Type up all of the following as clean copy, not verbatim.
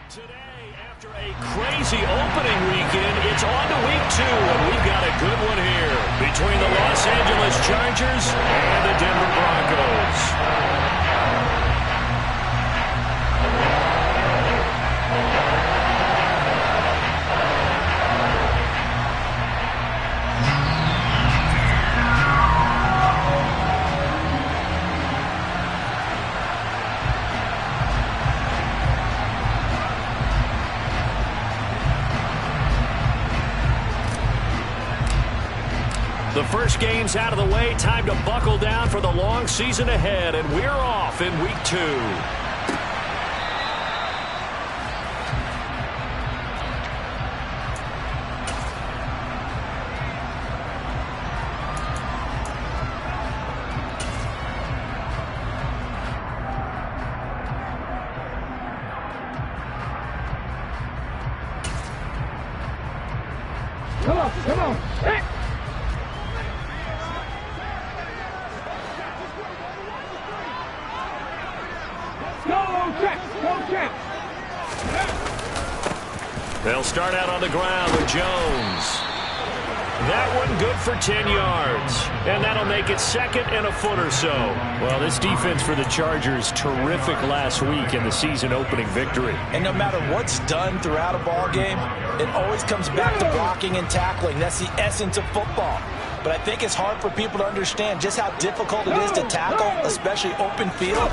Today, after a crazy opening weekend, it's on to week 2, and we've got a good one here between the Los Angeles Chargers and the Denver Broncos. The first game's out of the way. Time to buckle down for the long season ahead, and we're off in week 2. Come on. Hey. They'll start out on the ground with Jones. That one good for 10 yards. And that'll make it second and a foot or so. Well, this defense for the Chargers, terrific last week in the season-opening victory. And no matter what's done throughout a ball game, it always comes back to blocking and tackling. That's the essence of football. But I think it's hard for people to understand just how difficult it is to tackle, especially open field.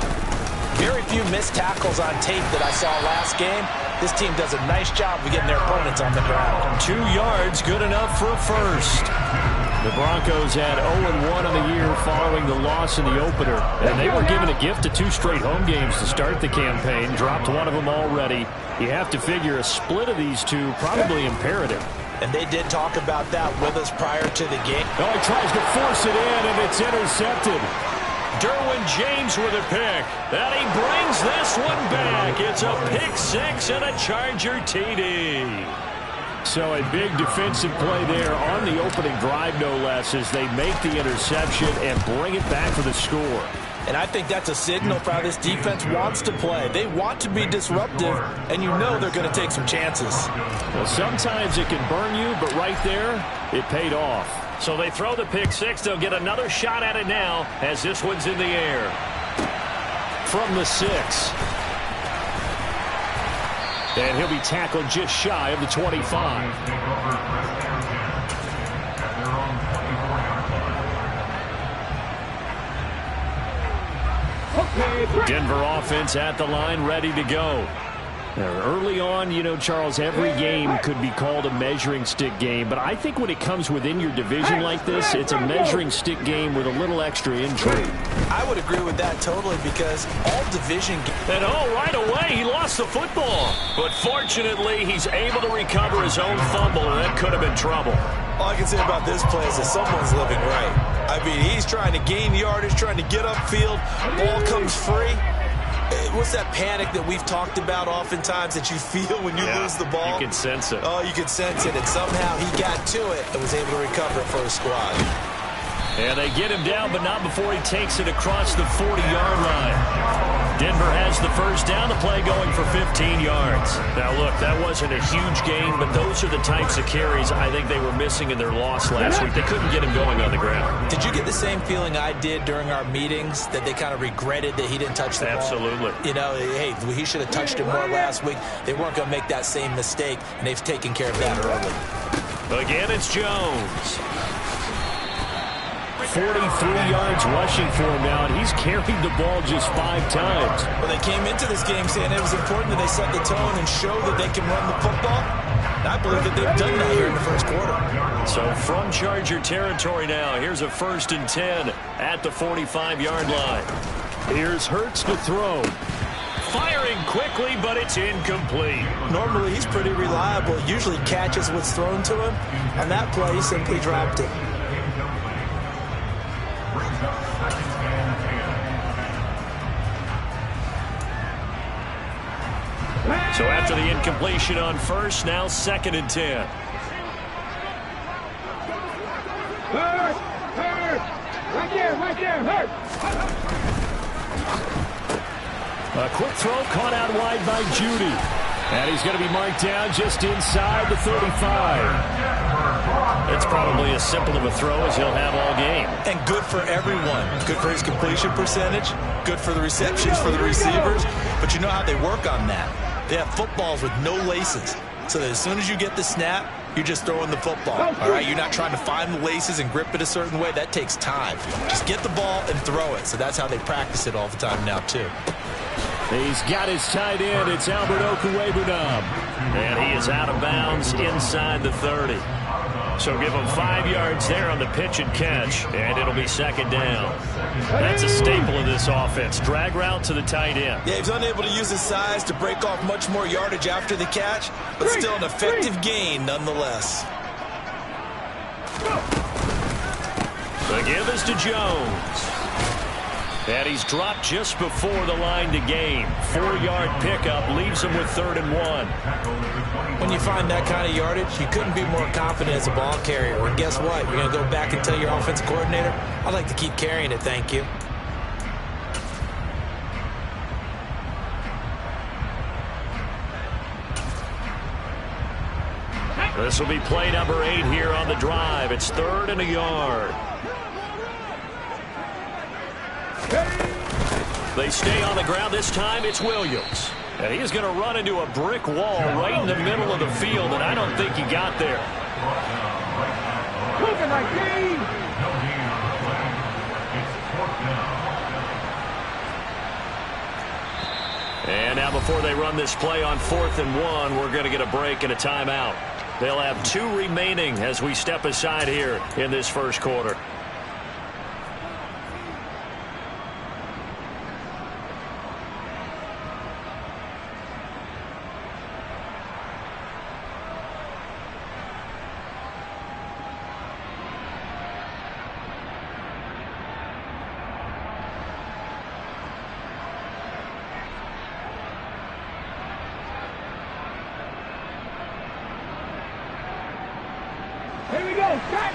Very few missed tackles on tape that I saw last game. This team does a nice job of getting their opponents on the ground. 2 yards, good enough for a first. The Broncos had 0-1 on the year following the loss in the opener. And they were given a gift of 2 straight home games to start the campaign. Dropped one of them already. You have to figure a split of these two probably imperative. And they did talk about that with us prior to the game. Oh, he tries to force it in, and it's intercepted. Derwin James with a pick. And he brings this one back. It's a pick 6 and a Charger TD. So a big defensive play there on the opening drive, no less, as they make the interception and bring it back for the score. And I think that's a signal for how this defense wants to play. They want to be disruptive, and you know they're going to take some chances. Well, sometimes it can burn you, but right there, it paid off. So they throw the pick 6. They'll get another shot at it now as this one's in the air. From the 6. And he'll be tackled just shy of the 25. Denver offense at the line, ready to go. Now, early on, you know, Charles, every game could be called a measuring stick game, but I think when it comes within your division like this, it's a measuring stick game with a little extra intrigue. I would agree with that totally, because all division games... And right away, he lost the football. But fortunately, he's able to recover his own fumble, and that could have been trouble. All I can say about this play is that someone's living right. I mean, he's trying to gain yardage, trying to get upfield. Ball comes free. What's that panic that we've talked about oftentimes that you feel when you lose the ball? You can sense it. Oh, you can sense it. And somehow he got to it and was able to recover it for his squad. And they get him down, but not before he takes it across the 40-yard line. Denver has the first down. The play going for 15 yards. Now, look, that wasn't a huge gain, but those are the types of carries I think they were missing in their loss last week. They couldn't get him going on the ground. Did you get the same feeling I did during our meetings, that they kind of regretted that he didn't touch the ball? Absolutely. You know, hey, he should have touched it more last week. They weren't going to make that same mistake, and they've taken care of that early. Again, it's Jones. 43 yards rushing for him now, and he's carried the ball just 5 times. Well, they came into this game saying it was important that they set the tone and show that they can run the football. And I believe that they've done that here in the first quarter. So from Charger territory now, here's a 1st and 10 at the 45-yard line. Here's Hurts to throw. Firing quickly, but it's incomplete. Normally, he's pretty reliable. Usually catches what's thrown to him. On that play, he simply dropped it. So after the incompletion on 1st, now 2nd and 10. Hurt! Right there, hurt! A quick throw caught out wide by Judy. And he's going to be marked down just inside the 35. It's probably as simple of a throw as he'll have all game. And good for everyone. Good for his completion percentage. Good for the receptions for the receivers. But you know how they work on that. They have footballs with no laces. So that as soon as you get the snap, you're just throwing the football. All right, you're not trying to find the laces and grip it a certain way. That takes time. Just get the ball and throw it. So that's how they practice it all the time now, too. He's got his tight end. It's Albert Okwuegbunam. And he is out of bounds inside the 30. So give him 5 yards there on the pitch and catch, and it'll be second down. That's a staple of this offense. Drag route to the tight end. Yeah, he's unable to use his size to break off much more yardage after the catch, but still an effective gain nonetheless. The give is to Jones. And he's dropped just before the line to gain. 4-yard pickup leaves him with 3rd and 1. When you find that kind of yardage, you couldn't be more confident as a ball carrier. And guess what? You're going to go back and tell your offensive coordinator, I'd like to keep carrying it, thank you. This will be play number 8 here on the drive. It's 3rd and a yard. They stay on the ground. This time it's Williams. And he's going to run into a brick wall right in the middle of the field, and I don't think he got there. And now before they run this play on 4th and 1, we're going to get a break and a timeout. They'll have 2 remaining as we step aside here in this first quarter. Here we go, cut!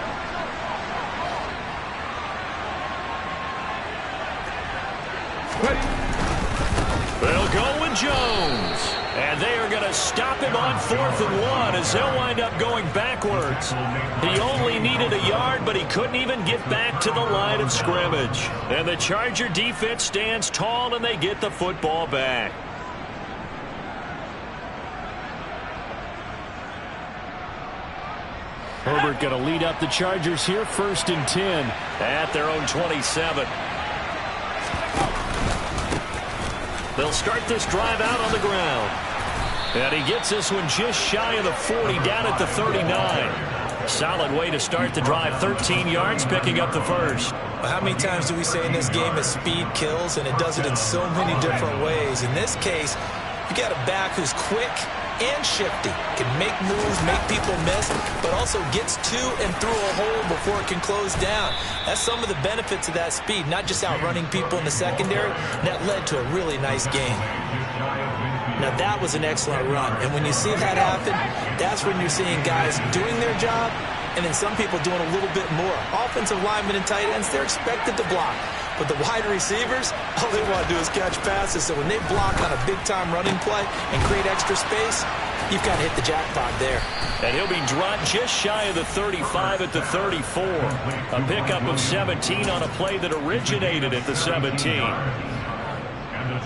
They'll go with Jones. And they are going to stop him on 4th and 1 as he'll wind up going backwards. He only needed a yard, but he couldn't even get back to the line of scrimmage. And the Charger defense stands tall, and they get the football back. Herbert going to lead up the Chargers here, 1st and 10 at their own 27. They'll start this drive out on the ground. And he gets this one just shy of the 40, down at the 39. Solid way to start the drive, 13 yards, picking up the first. How many times do we say in this game that speed kills, and it does it in so many different ways? In this case, you got a back who's quick and shifty, can make moves, make people miss, but also gets to and through a hole before it can close down. That's some of the benefits of that speed, not just outrunning people in the secondary. That led to a really nice game. Now that was an excellent run, and when you see that happen, that's when you're seeing guys doing their job, and then some people doing a little bit more. Offensive linemen and tight ends, they're expected to block. But the wide receivers, all they want to do is catch passes. So when they block on a big-time running play and create extra space, you've got to hit the jackpot there. And he'll be dropped just shy of the 35 at the 34. A pickup of 17 on a play that originated at the 17.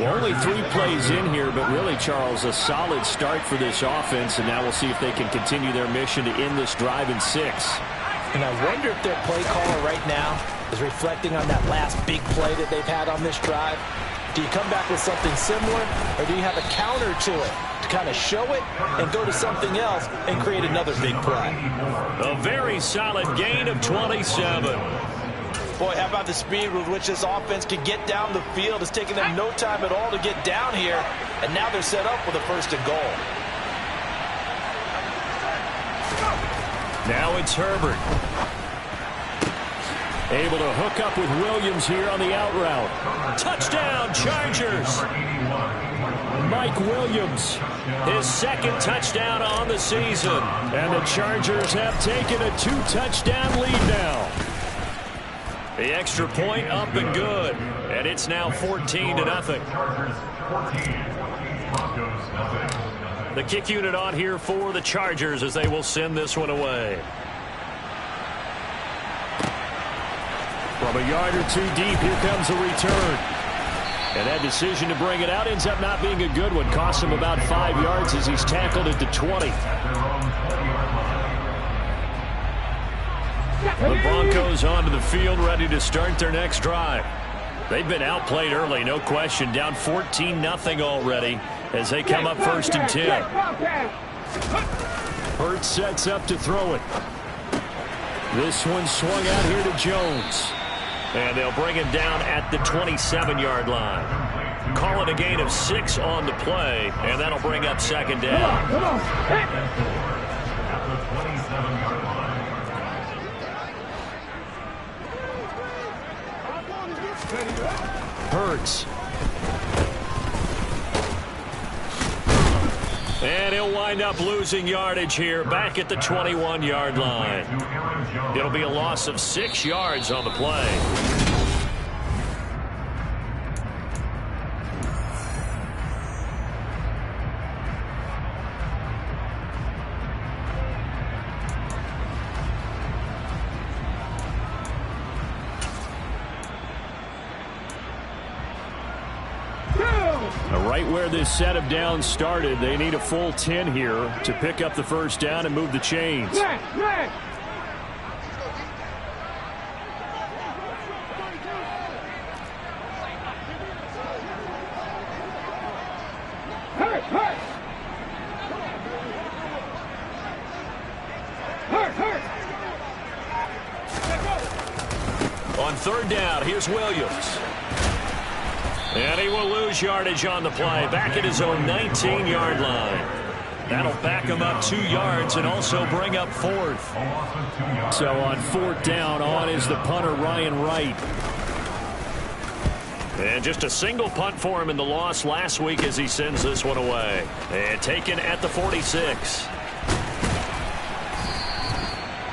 Well, only 3 plays in here, but really, Charles, a solid start for this offense. And now we'll see if they can continue their mission to end this drive in 6. And I wonder if their play caller right now is reflecting on that last big play that they've had on this drive. Do you come back with something similar, or do you have a counter to it to kind of show it and go to something else and create another big play? A very solid gain of 27. Boy, how about the speed with which this offense can get down the field? It's taken them no time at all to get down here, and now they're set up with a 1st and goal. Now it's Herbert. Able to hook up with Williams here on the out route. Touchdown, Chargers. Mike Williams, his 2nd touchdown on the season. And the Chargers have taken a 2-touchdown lead now. The extra point up and good. And it's now 14-0. The kick unit on here for the Chargers as they will send this one away. From a yard or two deep, here comes a return. And that decision to bring it out ends up not being a good one. Costs him about 5 yards as he's tackled at the 20. The Broncos onto the field, ready to start their next drive. They've been outplayed early, no question. Down 14-0 already as they come up 1st and 10. Hurts sets up to throw it. This one swung out here to Jones. And they'll bring him down at the 27-yard line. Call it a gain of 6 on the play, and that'll bring up 2nd down. Hurts. And he'll wind up losing yardage here back at the 21-yard line. It'll be a loss of 6 yards on the play. Right where this set of downs started, they need a full 10 here to pick up the 1st down and move the chains. On 3rd down, here's Williams. And he will lose yardage on the play, back at his own 19-yard line. That'll back him up 2 yards and also bring up 4th. So on 4th down, on is the punter, Ryan Wright. And just a single punt for him in the loss last week as he sends this one away. And taken at the 46.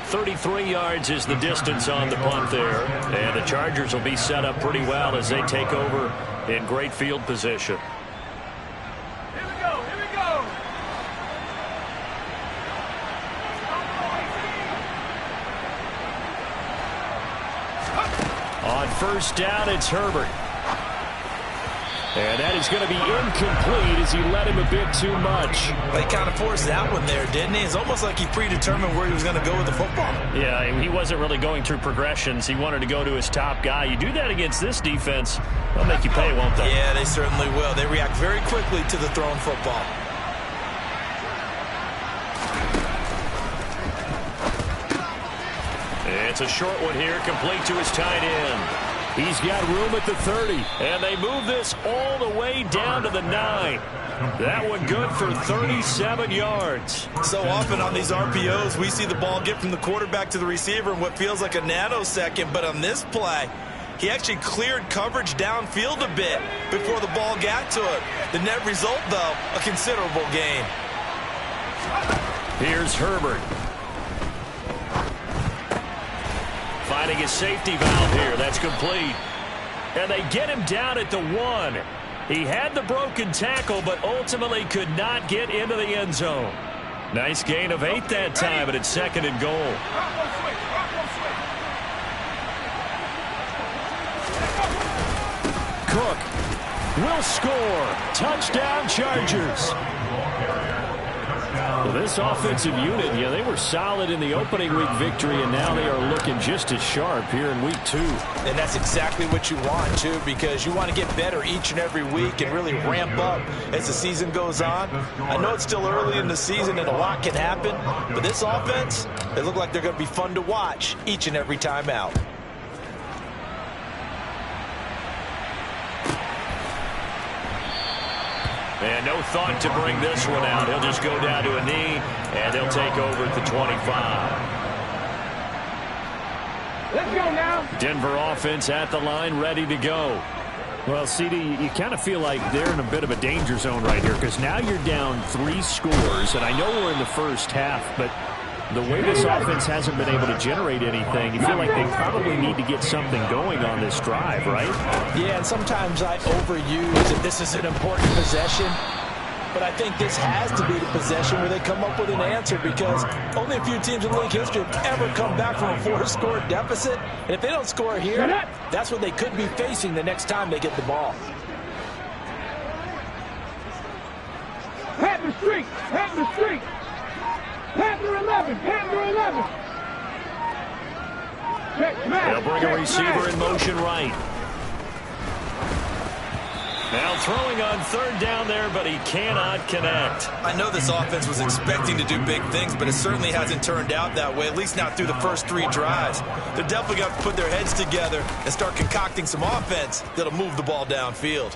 33 yards is the distance on the punt there. And the Chargers will be set up pretty well as they take over in great field position. Here we go, here we go. On 1st down, it's Herbert. And that is going to be incomplete as he led him a bit too much. They kind of forced that one there, didn't he? It's almost like he predetermined where he was going to go with the football. Yeah, he wasn't really going through progressions. He wanted to go to his top guy. You do that against this defense, they'll make you pay, won't they? Yeah, they certainly will. They react very quickly to the thrown football. It's a short one here, complete to his tight end. He's got room at the 30, and they move this all the way down to the 9. That one good for 37 yards. So often on these RPOs, we see the ball get from the quarterback to the receiver in what feels like a nanosecond, but on this play, he actually cleared coverage downfield a bit before the ball got to it. The net result, though, a considerable gain. Here's Herbert. Finding his safety valve here. That's complete. And they get him down at the 1. He had the broken tackle, but ultimately could not get into the end zone. Nice gain of 8 that time, but it's 2nd and goal. Cook will score. Touchdown, Chargers. Well, this offensive unit, yeah, they were solid in the opening week victory, and now they are looking just as sharp here in week 2. And that's exactly what you want, too, because you want to get better each and every week and really ramp up as the season goes on. I know it's still early in the season and a lot can happen, but this offense, they look like they're going to be fun to watch each and every time out. And no thought to bring this one out. He'll just go down to a knee, and they'll take over at the 25. Let's go now. Denver offense at the line, ready to go. Well, CD, you kind of feel like they're in a bit of a danger zone right here because now you're down 3 scores, and I know we're in the first half, but the way this offense hasn't been able to generate anything, you feel like they probably need to get something going on this drive, right? Yeah, and sometimes I overuse that this is an important possession. but I think this has to be the possession where they come up with an answer, because only a few teams in league history have ever come back from a 4-score deficit. And if they don't score here, that's what they could be facing the next time they get the ball. Panther streak! Panther streak! Panther 11! Panther 11! They'll bring a receiver in motion right. Now throwing on third down there, but he cannot connect. I know this offense was expecting to do big things, but it certainly hasn't turned out that way, at least not through the first 3 drives. They're definitely going to put their heads together and start concocting some offense that'll move the ball downfield.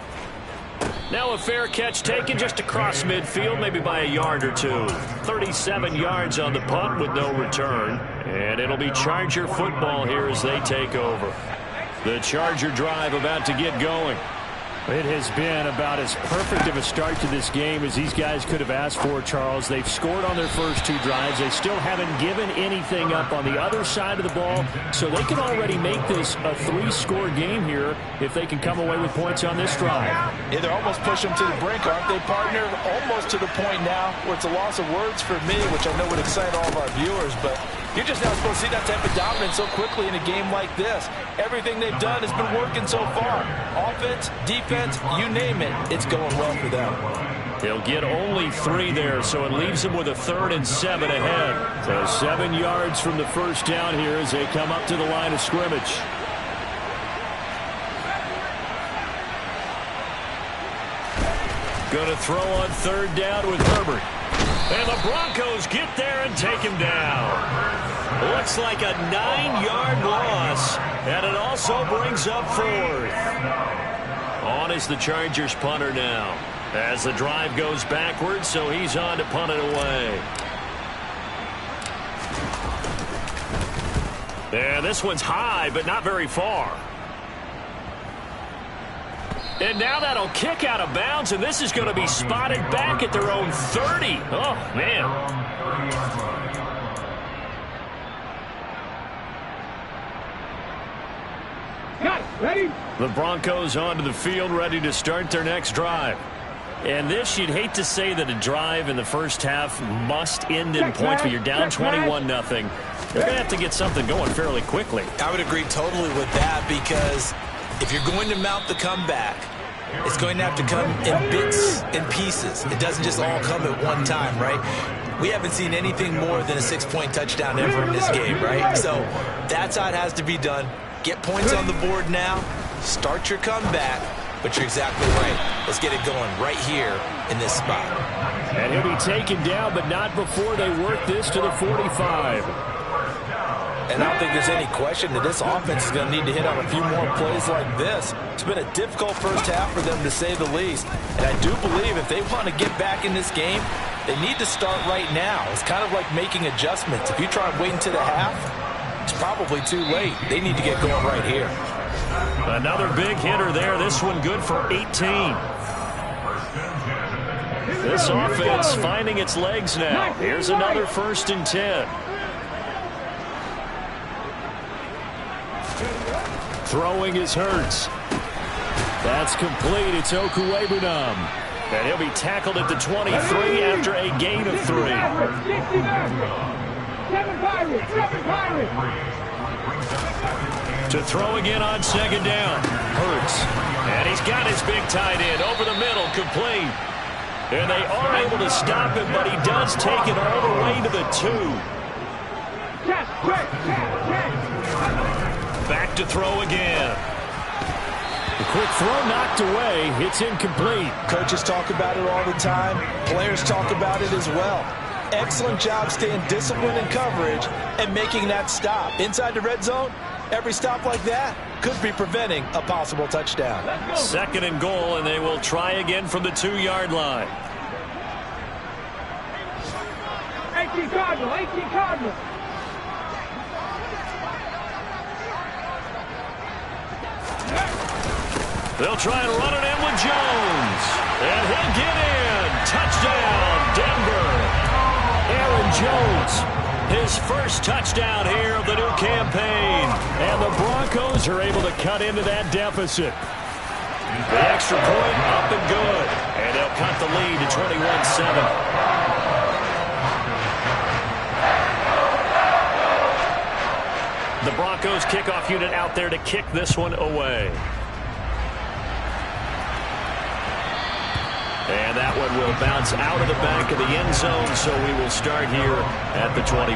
Now a fair catch taken just across midfield, maybe by a yard or 2. 37 yards on the punt with no return. And it'll be Charger football here as they take over. The Charger drive about to get going. It has been about as perfect of a start to this game as these guys could have asked for, Charles. They've scored on their first 2 drives. They still haven't given anything up on the other side of the ball, so they can already make this a 3-score game here if they can come away with points on this drive. Yeah, they're almost pushing them to the brink, aren't they, partner? Almost to the point now where it's a loss of words for me, which I know would excite all of our viewers, but you're just not supposed to see that type of dominance so quickly in a game like this. Everything they've done has been working so far. Offense, defense, you name it, it's going well for them. They'll get only 3 there, so it leaves them with a 3rd and 7 ahead. So 7 yards from the first down here as they come up to the line of scrimmage. Going to throw on third down with Herbert. And the Broncos get there and take him down. Looks like a 9-yard loss, and it also brings up 4th. On is the Chargers punter now, as the drive goes backwards, so he's on to punt it away. And this one's high, but not very far. And now that'll kick out of bounds, and this is going to be spotted back at their own 30. Oh, man. Ready? The Broncos onto the field, ready to start their next drive. And this, you'd hate to say that a drive in the first half must end in points, but you're down 21-0. They're going to have to get something going fairly quickly. I would agree totally with that, because if you're going to mount the comeback, it's going to have to come in bits and pieces. It doesn't just all come at one time, right? We haven't seen anything more than a 6-point touchdown ever in this game, right? So that's how it has to be done. Get points on the board now. Start your comeback. But you're exactly right. Let's get it going right here in this spot. And he'll be taken down, but not before they work this to the 45. And I don't think there's any question that this offense is going to need to hit on a few more plays like this. It's been a difficult first half for them, to say the least. And I do believe if they want to get back in this game, they need to start right now. It's kind of like making adjustments. If you try and wait until the half, it's probably too late. They need to get going right here. Another big hitter there. This one good for 18. This offense finding its legs now. Here's another 1st and 10. Throwing is Hurts. That's complete. It's Okuwebunam. And he'll be tackled at the 23 after a gain of 3. 7 Pirates! To throw again on 2nd down. Hurts. And he's got his big tight end over the middle, complete. And they are able to stop him, but he does take it all the way to the 2. Back to throw again. The quick throw knocked away. It's incomplete. Coaches talk about it all the time. Players talk about it as well. Excellent job staying disciplined in coverage and making that stop. Inside the red zone, every stop like that could be preventing a possible touchdown. 2nd and goal, and they will try again from the 2-yard line. 18 Cardinal, 18 Cardinal. They'll try and run it in with Jones. And he'll get in. Touchdown, Denver. Aaron Jones, his first touchdown here of the new campaign. And the Broncos are able to cut into that deficit. The extra point up and good. And they'll cut the lead to 21-7. The Broncos kickoff unit out there to kick this one away. And that one will bounce out of the back of the end zone, so we will start here at the 25.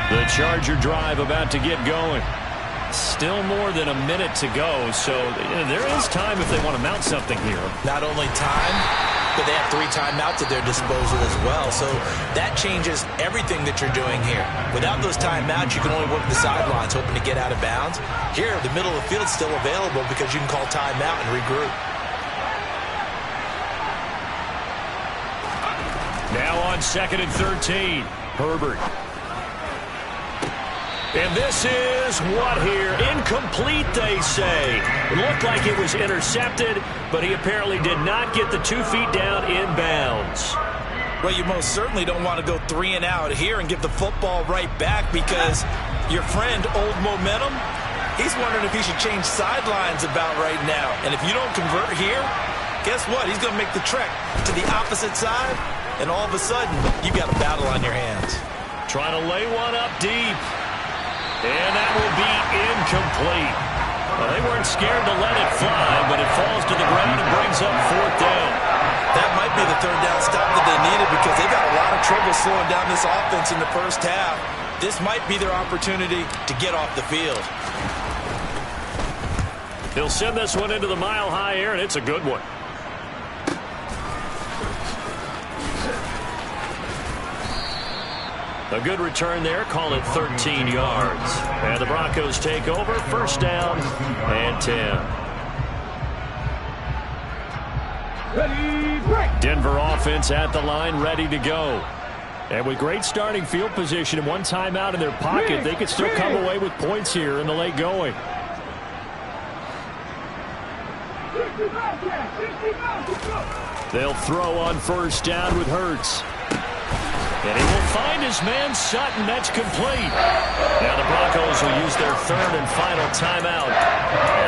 The Charger drive about to get going. Still more than a minute to go, so there is time if they want to mount something here. Not only time, but they have 3 timeouts at their disposal as well. So that changes everything that you're doing here. Without those timeouts, you can only work the sidelines, hoping to get out of bounds. Here, the middle of the field is still available because you can call timeout and regroup. Now on 2nd and 13, Herbert. And this is what here? Incomplete, they say. It looked like it was intercepted, but he apparently did not get the 2 feet down in bounds. Well, you most certainly don't want to go 3 and out here and give the football right back because your friend, Old Momentum, he's wondering if he should change sidelines about right now. And if you don't convert here, guess what? He's going to make the trek to the opposite side, and all of a sudden, you've got a battle on your hands. Trying to lay one up deep. And that will be incomplete. Well, they weren't scared to let it fly, but it falls to the ground and brings up 4th down. That might be the 3rd down stop that they needed because they've got a lot of trouble slowing down this offense in the first half. This might be their opportunity to get off the field. He'll send this one into the mile-high air, and it's a good one. A good return there. Call it 13 yards. And the Broncos take over. 1st down and 10. Ready, break. Denver offense at the line, ready to go. And with great starting field position and 1 timeout in their pocket, they could still come away with points here in the late going. 60 miles, yeah, 60 miles, let's go. They'll throw on 1st down with Hurts. And he will find his man Sutton. That's complete. Now the Broncos will use their 3rd and final timeout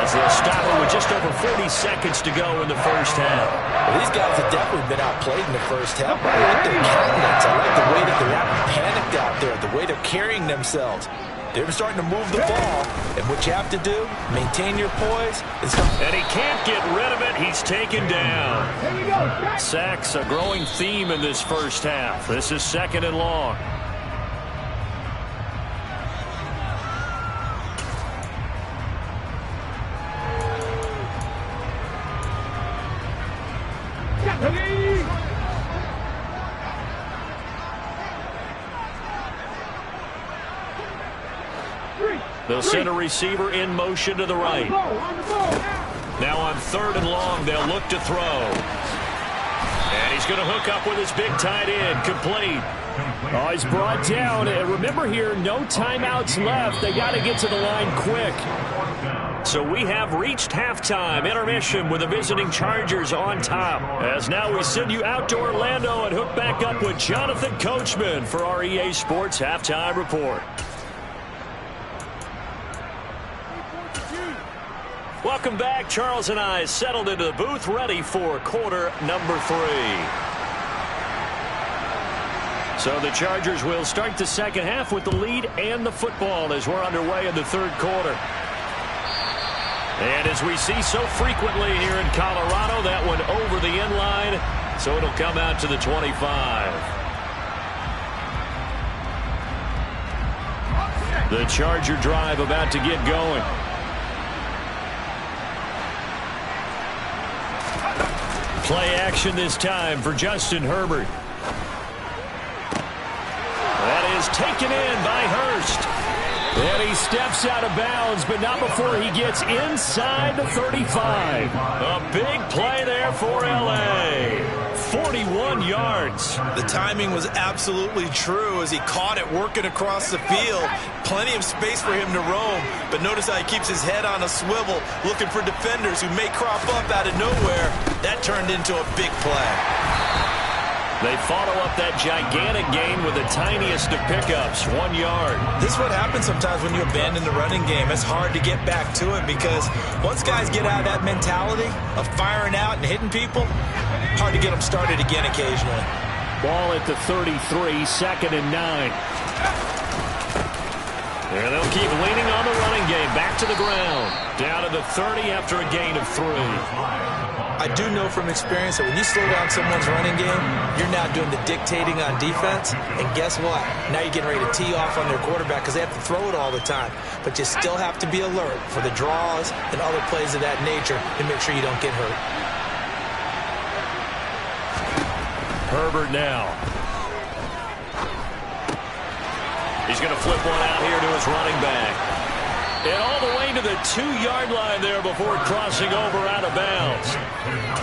as they'll stop it with just over 40 seconds to go in the first half. Well, these guys have definitely been outplayed in the first half. I like their countenance. I like the way that they're not panicked out there, the way they're carrying themselves. They're starting to move the ball, and what you have to do, maintain your poise. And he can't get rid of it. He's taken down. Here we go. Sacks, a growing theme in this first half. This is 2nd and long. They'll send a receiver in motion to the right. Now on 3rd and long, they'll look to throw. And he's going to hook up with his big tight end. Complete. Oh, he's brought down. And remember here, no timeouts left. They got to get to the line quick. So we have reached halftime intermission with the visiting Chargers on top. As now we send you out to Orlando and hook back up with Jonathan Coachman for our EA Sports Halftime Report. Welcome back. Charles and I settled into the booth, ready for quarter number 3. So the Chargers will start the second half with the lead and the football as we're underway in the 3rd quarter. And as we see so frequently here in Colorado, that one over the end line, so it'll come out to the 25. The Charger drive about to get going. Play action this time for Justin Herbert. That is taken in by Hurst. And he steps out of bounds, but not before he gets inside the 35. A big play there for L.A. 41 yards. The timing was absolutely true as he caught it working across the field. Plenty of space for him to roam, but notice how he keeps his head on a swivel, looking for defenders who may crop up out of nowhere. That turned into a big play. They follow up that gigantic gain with the tiniest of pickups, 1 yard. This is what happens sometimes when you abandon the running game. It's hard to get back to it because once guys get out of that mentality of firing out and hitting people, hard to get them started again occasionally. Ball at the 33, 2nd and 9. And they'll keep leaning on the running game. Back to the ground. Down to the 30 after a gain of 3. I do know from experience that when you slow down someone's running game, you're now doing the dictating on defense. And guess what? Now you're getting ready to tee off on their quarterback because they have to throw it all the time. But you still have to be alert for the draws and other plays of that nature to make sure you don't get hurt. Herbert now. He's going to flip one out here to his running back. And all the way to the 2-yard line there before crossing over out of bounds.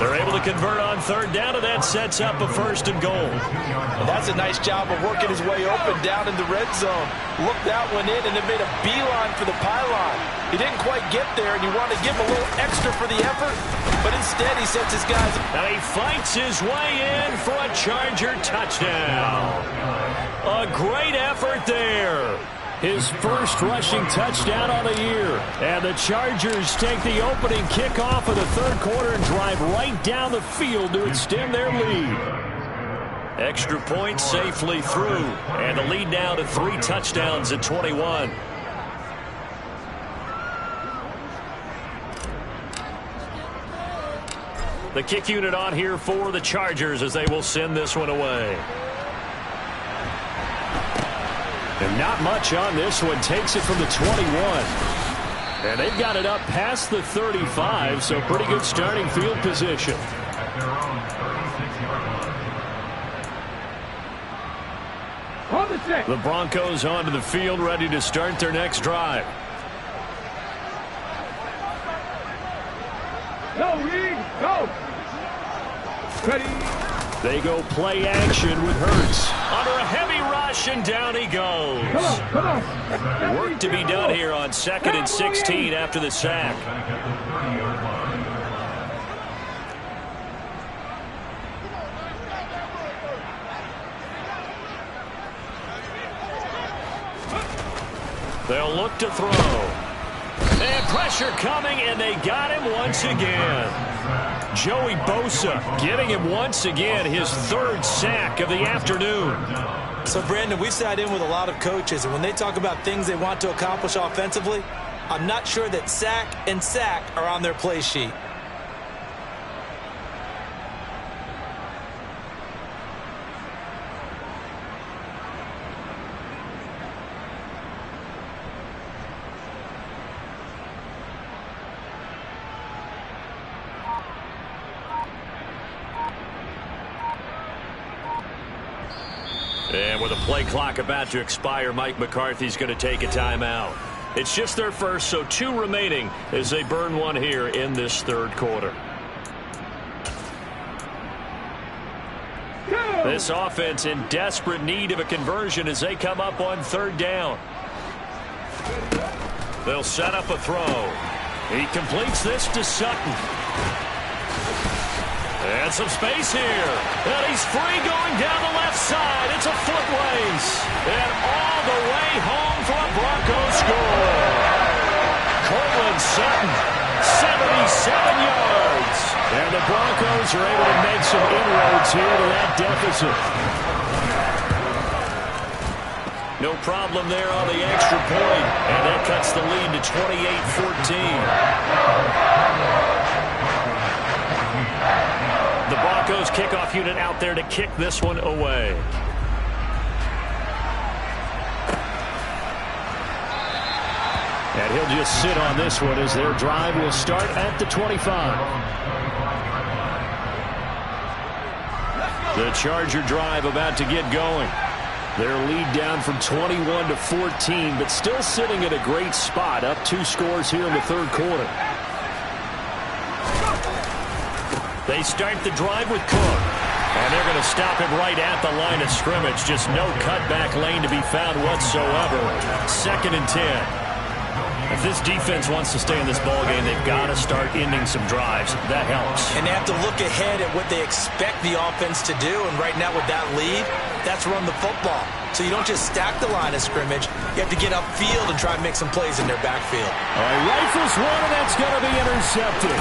They're able to convert on 3rd down, and that sets up a 1st and goal. And that's a nice job of working his way open down in the red zone. Looked that one in and then made a beeline for the pylon. He didn't quite get there, and you want to give him a little extra for the effort, but instead he sets his guys. Now he fights his way in for a Charger touchdown. A great effort there. His first rushing touchdown on the year. And the Chargers take the opening kickoff of the 3rd quarter and drive right down the field to extend their lead. Extra point safely through. And the lead now to 3 touchdowns at 21. The kick unit on here for the Chargers as they will send this one away. And not much on this one. Takes it from the 21. And they've got it up past the 35, so pretty good starting field position. The Broncos onto the field, ready to start their next drive. Go, Reed, go. Ready. They go play action with Hurts. Under a heavy rush, and down he goes. Come on. Work to be done here on 2nd and 16 after the sack. They'll look to throw. And pressure coming, and they got him once again. Joey Bosa getting him once again, his 3rd sack of the afternoon. So, Brandon, we've sat in with a lot of coaches, and when they talk about things they want to accomplish offensively, I'm not sure that sack and sack are on their play sheet. And with a play clock about to expire, Mike McCarthy's going to take a timeout. It's just their first, so 2 remaining as they burn one here in this 3rd quarter. This offense in desperate need of a conversion as they come up on 3rd down. They'll set up a throw. He completes this to Sutton. And some space here. And he's free going down the left side. It's a foot race. And all the way home for a Broncos score. Cortland Sutton, 77 yards. And the Broncos are able to make some inroads here to that deficit. No problem there on the extra point. And that cuts the lead to 28-14. The Broncos kickoff unit out there to kick this one away. And he'll just sit on this one as their drive will start at the 25. The Charger drive about to get going. Their lead down from 21 to 14, but still sitting at a great spot, up 2 scores here in the 3rd quarter. They start the drive with Cook. And they're going to stop him right at the line of scrimmage. Just no cutback lane to be found whatsoever. 2nd and 10. If this defense wants to stay in this ball game, they've got to start ending some drives. That helps. And they have to look ahead at what they expect the offense to do. And right now with that lead, that's run the football. So you don't just stack the line of scrimmage. You have to get upfield and try and make some plays in their backfield. All right, rifles one, and that's going to be intercepted.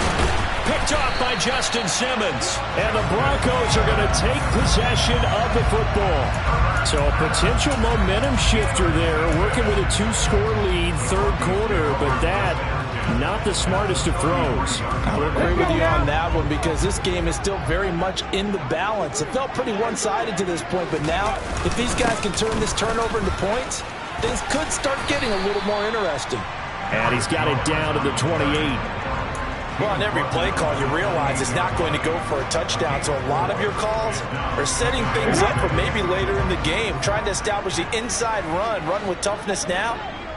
Picked off by Justin Simmons. And the Broncos are going to take possession of the football. So a potential momentum shifter there, working with a 2-score lead, third quarter, but that, not the smartest of throws. I would agree with you on that one because this game is still very much in the balance. It felt pretty one-sided to this point, but now, if these guys can turn this turnover into points, things could start getting a little more interesting. And he's got it down to the 28. Well, on every play call, you realize it's not going to go for a touchdown, so a lot of your calls are setting things up for maybe later in the game, trying to establish the inside run with toughness now,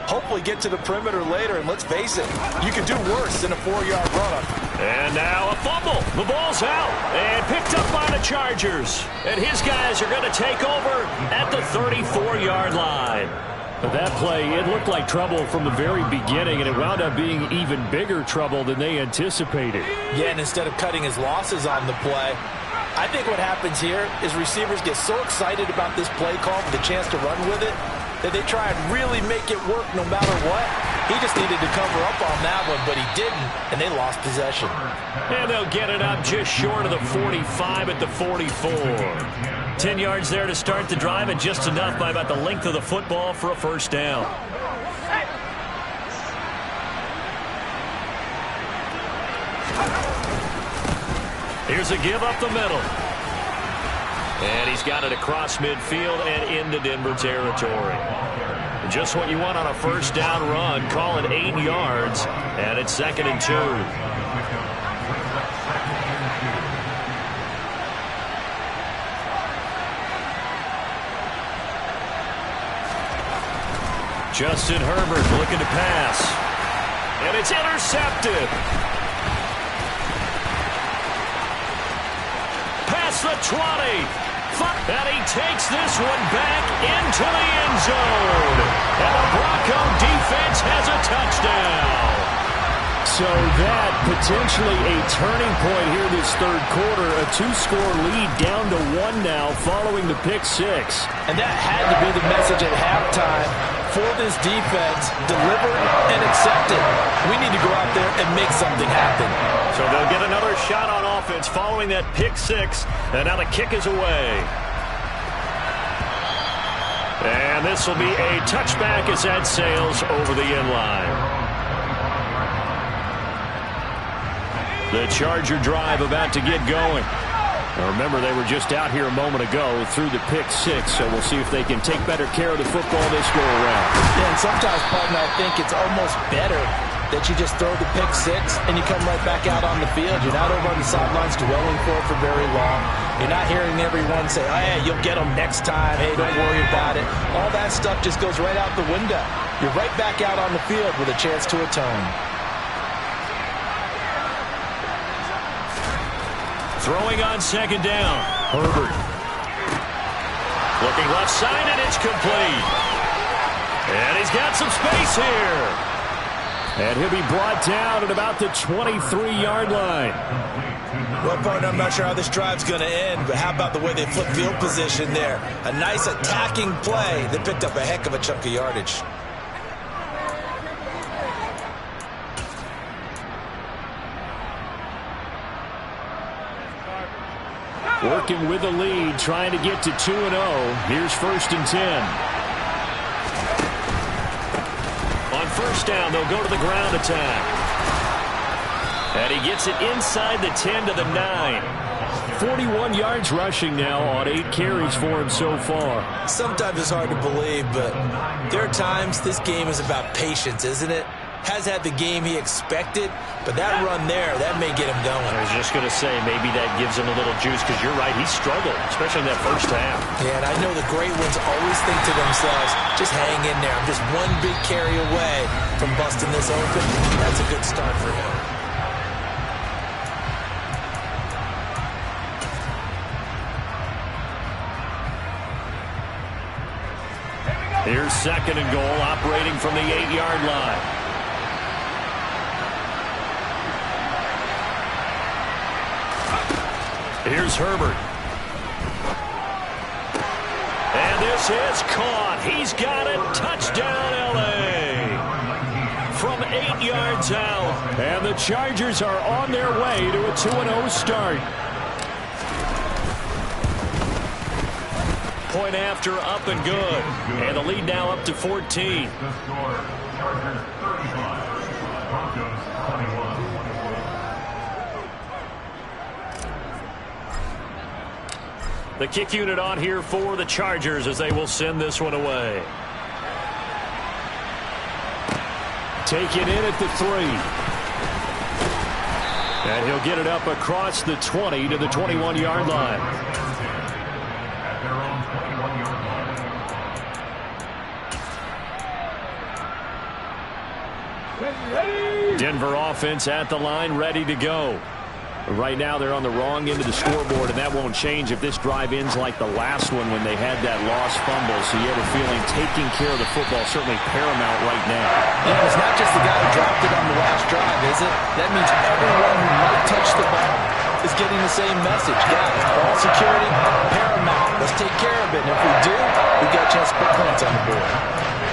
hopefully get to the perimeter later, and let's face it, you can do worse than a 4-yard run-up. And now a fumble. The ball's out and picked up by the Chargers. And his guys are going to take over at the 34-yard line. But that play, it looked like trouble from the very beginning, and it wound up being even bigger trouble than they anticipated. Yeah, and instead of cutting his losses on the play, I think what happens here is receivers get so excited about this play call for the chance to run with it that they try and really make it work no matter what. He just needed to cover up on that one, but he didn't, and they lost possession. And they'll get it up just short of the 45 at the 44. 10 yards there to start the drive, and just enough by about the length of the football for a first down. Here's a give up the middle. And he's got it across midfield and into Denver territory. Just what you want on a first down run. Call it 8 yards, and it's 2nd and 2. Justin Herbert looking to pass. And it's intercepted. Past the 20. And he takes this one back into the end zone. And the Bronco defense has a touchdown. So that potentially a turning point here this third quarter. A 2-score lead down to 1 now following the pick 6. And that had to be the message at halftime for this defense. Deliver and accept it. We need to go out there and make something happen. So they'll get another shot on offense following that pick 6. And now the kick is away. And this will be a touchback as that sails over the end line. The Charger drive about to get going. Now remember, they were just out here a moment ago through the pick 6, so we'll see if they can take better care of the football this go around. Yeah, and sometimes, partner, I think it's almost better that you just throw the pick 6 and you come right back out on the field. You're not over on the sidelines dwelling for very long. You're not hearing everyone say, oh, hey, you'll get them next time. Hey, don't worry about it. All that stuff just goes right out the window. You're right back out on the field with a chance to atone. Throwing on 2nd down. Herbert. Looking left side, and it's complete. And he's got some space here. And he'll be brought down at about the 23-yard line. Well, partner, I'm not sure how this drive's going to end, but how about the way they flip field position there? A nice attacking play that picked up a heck of a chunk of yardage. Working with the lead, trying to get to 2-0. Here's 1st and 10. On first down, they'll go to the ground attack. And he gets it inside the 10 to the 9. 41 yards rushing now on 8 carries for him so far. Sometimes it's hard to believe, but there are times this game is about patience, isn't it? Has had the game he expected, but that run there, that may get him going. I was just going to say, maybe that gives him a little juice, because you're right, he struggled, especially in that first half. Yeah, and I know the great ones always think to themselves, just hang in there. I'm just one big carry away from busting this open. That's a good start for him. Here's 2nd and goal, operating from the 8-yard line. Here's Herbert. And this is caught. He's got it. Touchdown, L.A. From 8 yards out. And the Chargers are on their way to a 2-0 start. Point after, up and good. And the lead now up to 14. The kick unit on here for the Chargers as they will send this one away. Taken in at the 3. And he'll get it up across the 20 to the 21-yard line. Denver offense at the line, ready to go. Right now they're on the wrong end of the scoreboard, and that won't change if this drive ends like the last one when they had that lost fumble. So you have a feeling taking care of the football certainly paramount right now. Yeah, it's not just the guy who dropped it on the last drive, is it? That means everyone who might touch the ball is getting the same message. Guys, ball security, paramount. Let's take care of it. And if we do, we've got a chance to put points on the board.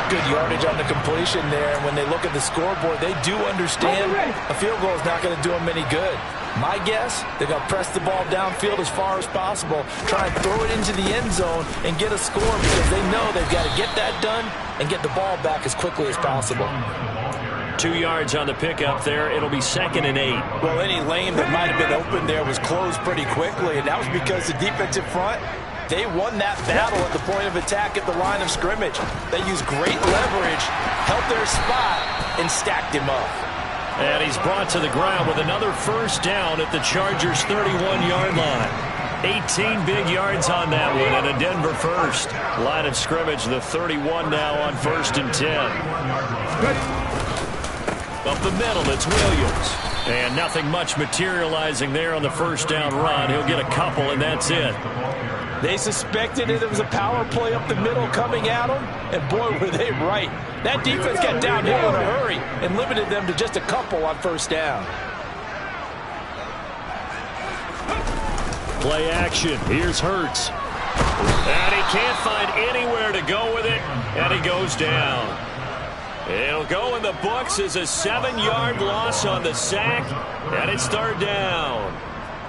Good yardage on the completion there. And when they look at the scoreboard, they do understand a field goal is not going to do them any good. My guess, they're going to press the ball downfield as far as possible, try and throw it into the end zone and get a score because they know they've got to get that done and get the ball back as quickly as possible. 2 yards on the pickup there. It'll be 2nd and 8. Well, any lane that might have been open there was closed pretty quickly, and that was because the defensive front, they won that battle at the point of attack at the line of scrimmage. They used great leverage, held their spot, and stacked him up. And he's brought to the ground with another first down at the Chargers' 31-yard line. 18 big yards on that one, and a Denver first. Line of scrimmage, the 31 now on 1st and 10. Up the middle, it's Williams. And nothing much materializing there on the first down run. He'll get a couple, and that's it. They suspected it was a power play up the middle coming at them, and boy, were they right. That defense got downhill in a hurry and limited them to just a couple on first down. Play action. Here's Hurts. And he can't find anywhere to go with it, and he goes down. It'll go in the books as a 7-yard loss on the sack, and it's 3rd down.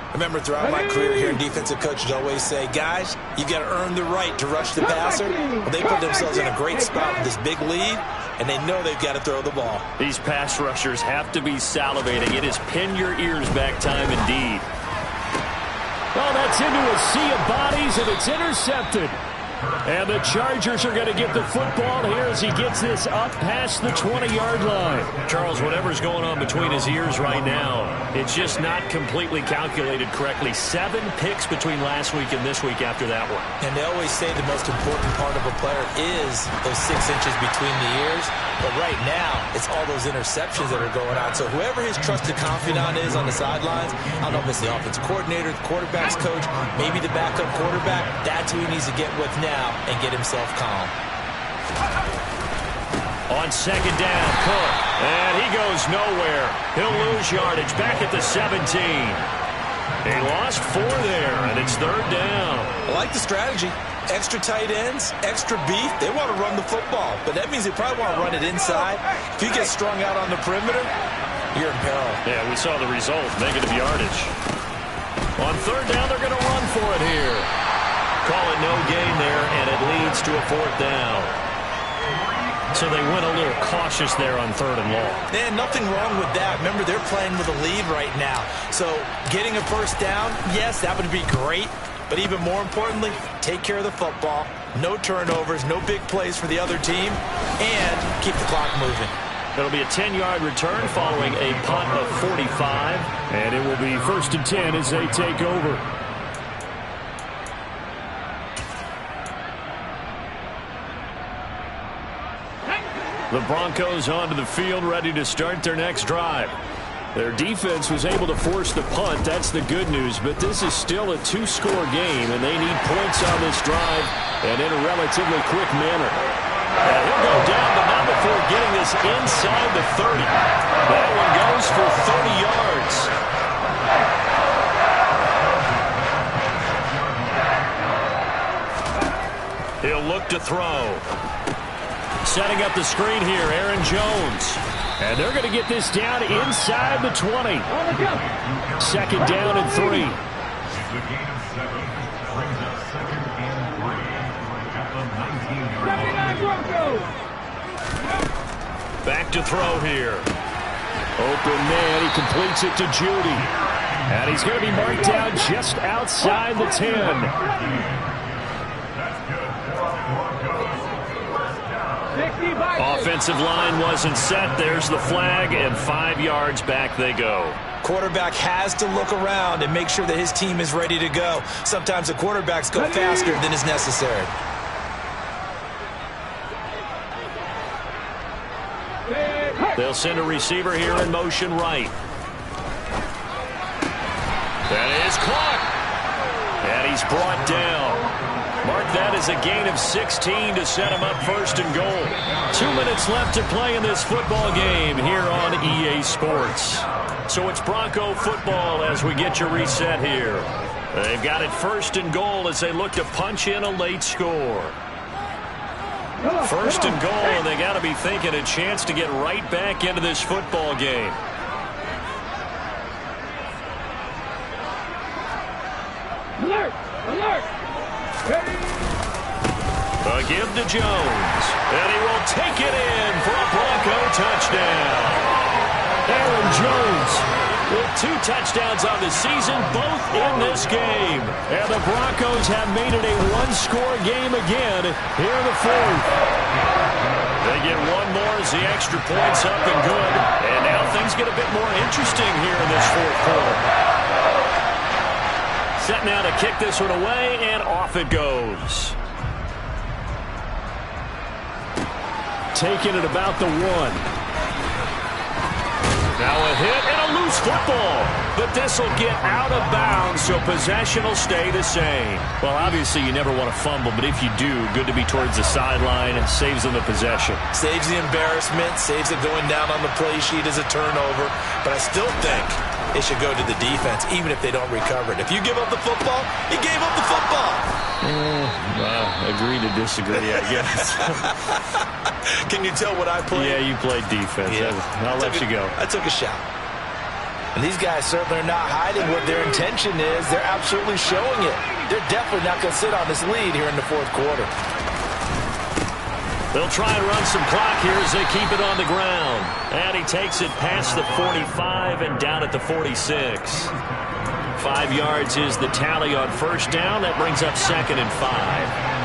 I remember throughout my career hearing defensive coaches always say, guys, you've got to earn the right to rush the passer. Well, they put themselves in a great spot with this big lead, and they know they've got to throw the ball. These pass rushers have to be salivating. It is pin your ears back time indeed. Well, that's into a sea of bodies, and it's intercepted. And the Chargers are going to get the football here as he gets this up past the 20-yard line. Charles, whatever's going on between his ears right now, it's just not completely calculated correctly. 7 picks between last week and this week after that one. And they always say the most important part of a player is those 6 inches between the ears. But right now, it's all those interceptions that are going on. So whoever his trusted confidant is on the sidelines, I don't know if it's the offensive coordinator, the quarterback's coach, maybe the backup quarterback, that's who he needs to get with now and get himself calm. On 2nd down, Cook. And he goes nowhere. He'll lose yardage back at the 17. He lost 4 there, and it's 3rd down. I like the strategy. Extra tight ends, extra beef. They want to run the football, but that means they probably want to run it inside. If you get strung out on the perimeter, you're in peril. Yeah, we saw the result, negative yardage. On 3rd down, they're going to run for it here. Call it no gain there, and it leads to a 4th down. So they went a little cautious there on 3rd and long. And nothing wrong with that. Remember, they're playing with a lead right now. So getting a first down, yes, that would be great. But even more importantly, take care of the football. No turnovers, no big plays for the other team, and keep the clock moving. It'll be a 10-yard return following a punt of 45. And it will be 1st and 10 as they take over. The Broncos onto the field, ready to start their next drive. Their defense was able to force the punt. That's the good news. But this is still a 2-score game, and they need points on this drive and in a relatively quick manner. And he'll go down, but not before getting this inside the 30. That one goes for 30 yards. He'll look to throw. Setting up the screen here, Aaron Jones. And they're going to get this down inside the 20. Second down and 3. Back to throw here. Open man, he completes it to Judy. And he's going to be marked down just outside the 10. Offensive line wasn't set. There's the flag, and 5 yards back they go. Quarterback has to look around and make sure that his team is ready to go. Sometimes the quarterbacks go faster than is necessary. They'll send a receiver here in motion right. That is caught. And he's brought down. Mark that as a gain of 16 to set him up first and goal. 2 minutes left to play in this football game here on EA Sports. So it's Bronco football as we get your reset here. They've got it first and goal as they look to punch in a late score. First and goal, and they got to be thinking a chance to get right back into this football game. Alert! Alert! A give to Jones, and he will take it in for a Bronco touchdown. Aaron Jones with 2 touchdowns on the season, both in this game. And the Broncos have made it a one-score game again here in the 4th. They get one more as the extra point's up and good. And now things get a bit more interesting here in this 4th quarter. Set now to kick this one away, and off it goes. Taking it about the 1. Now a hit and a loose football. But this will get out of bounds, so possession will stay the same. Well, obviously you never want to fumble, but if you do, good to be towards the sideline and saves them the possession. Saves the embarrassment, saves it going down on the play sheet as a turnover. But I still think it should go to the defense, even if they don't recover it. If you give up the football, you gave up the football. Well, agree to disagree, I guess. Can you tell what I played? Yeah, you played defense. Yeah. I'll let you go. I took a shot. And these guys certainly are not hiding what their intention is. They're absolutely showing it. They're definitely not going to sit on this lead here in the 4th quarter. They'll try and run some clock here as they keep it on the ground. And he takes it past the 45 and down at the 46. 5 yards is the tally on first down. That brings up 2nd and 5.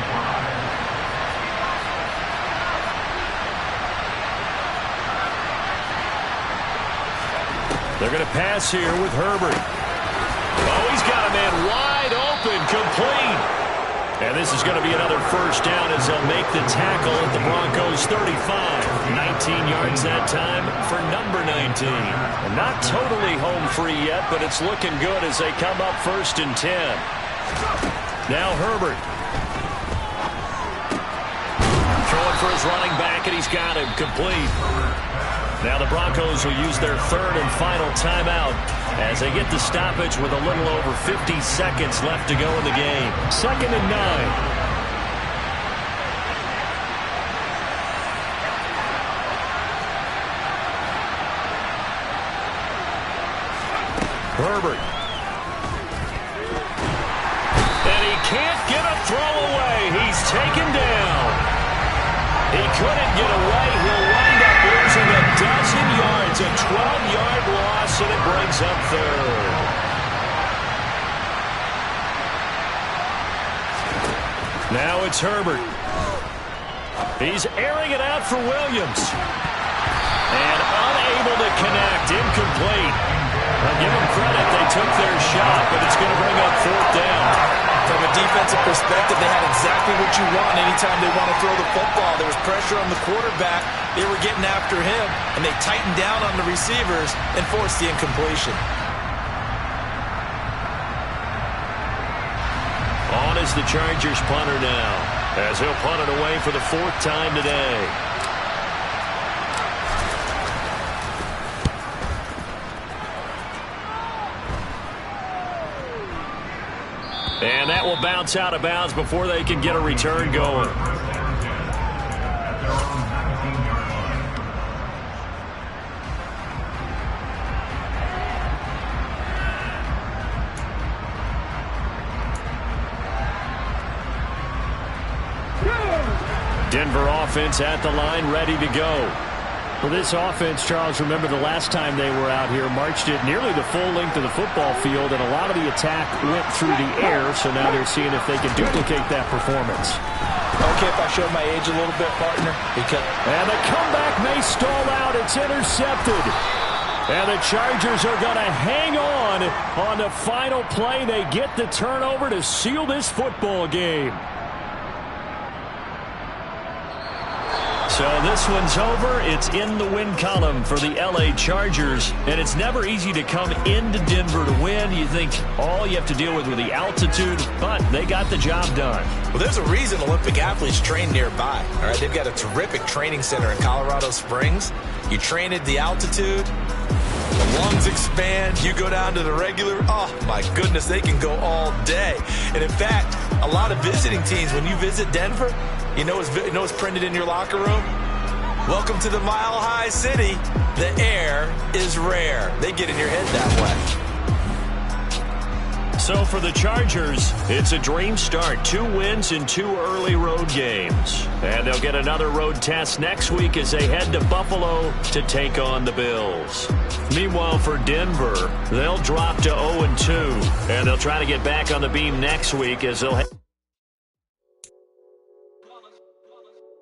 They're going to pass here with Herbert. Oh, he's got a man wide open, complete. And this is going to be another first down as they'll make the tackle at the Broncos' 35. 19 yards that time for number 19. And not totally home free yet, but it's looking good as they come up 1st and 10. Now Herbert. Throwing for his running back, and he's got him complete. Now the Broncos will use their 3rd and final timeout as they get the stoppage with a little over 50 seconds left to go in the game. 2nd and 9. Herbert. And he can't get a throw away. He's taken down. He couldn't get away. He'll wind up losing a dozen yards, a 12-yard loss, and it brings up 3rd. Now it's Herbert. He's airing it out for Williams. And unable to connect, incomplete. I'll give them credit, they took their shot, but it's going to bring up 4th down. From a defensive perspective, they had exactly what you want anytime they want to throw the football. There was pressure on the quarterback. They were getting after him, and they tightened down on the receivers and forced the incompletion. On is the Chargers punter now, as he'll punt it away for the 4th time today. And that will bounce out of bounds before they can get a return going. Denver offense at the line, ready to go. Well, this offense, Charles, remember the last time they were out here, marched it nearly the full length of the football field, and a lot of the attack went through the air, so now they're seeing if they can duplicate that performance. Okay, if I showed my age a little bit, partner. And the comeback may stall out. It's intercepted. And the Chargers are going to hang on the final play. They get the turnover to seal this football game. So this one's over. It's in the win column for the L.A. Chargers. And it's never easy to come into Denver to win. You think all you have to deal with the altitude, but they got the job done. Well, there's a reason Olympic athletes train nearby. All right, they've got a terrific training center in Colorado Springs. You train at the altitude, the lungs expand, you go down to the regular. Oh, my goodness, they can go all day. And in fact, a lot of visiting teams, when you visit Denver, you know what's printed in your locker room? Welcome to the Mile High City. The air is rare. They get in your head that way. So for the Chargers, it's a dream start. 2 wins in 2 early road games. And they'll get another road test next week as they head to Buffalo to take on the Bills. Meanwhile, for Denver, they'll drop to 0-2. And they'll try to get back on the beam next week as they'll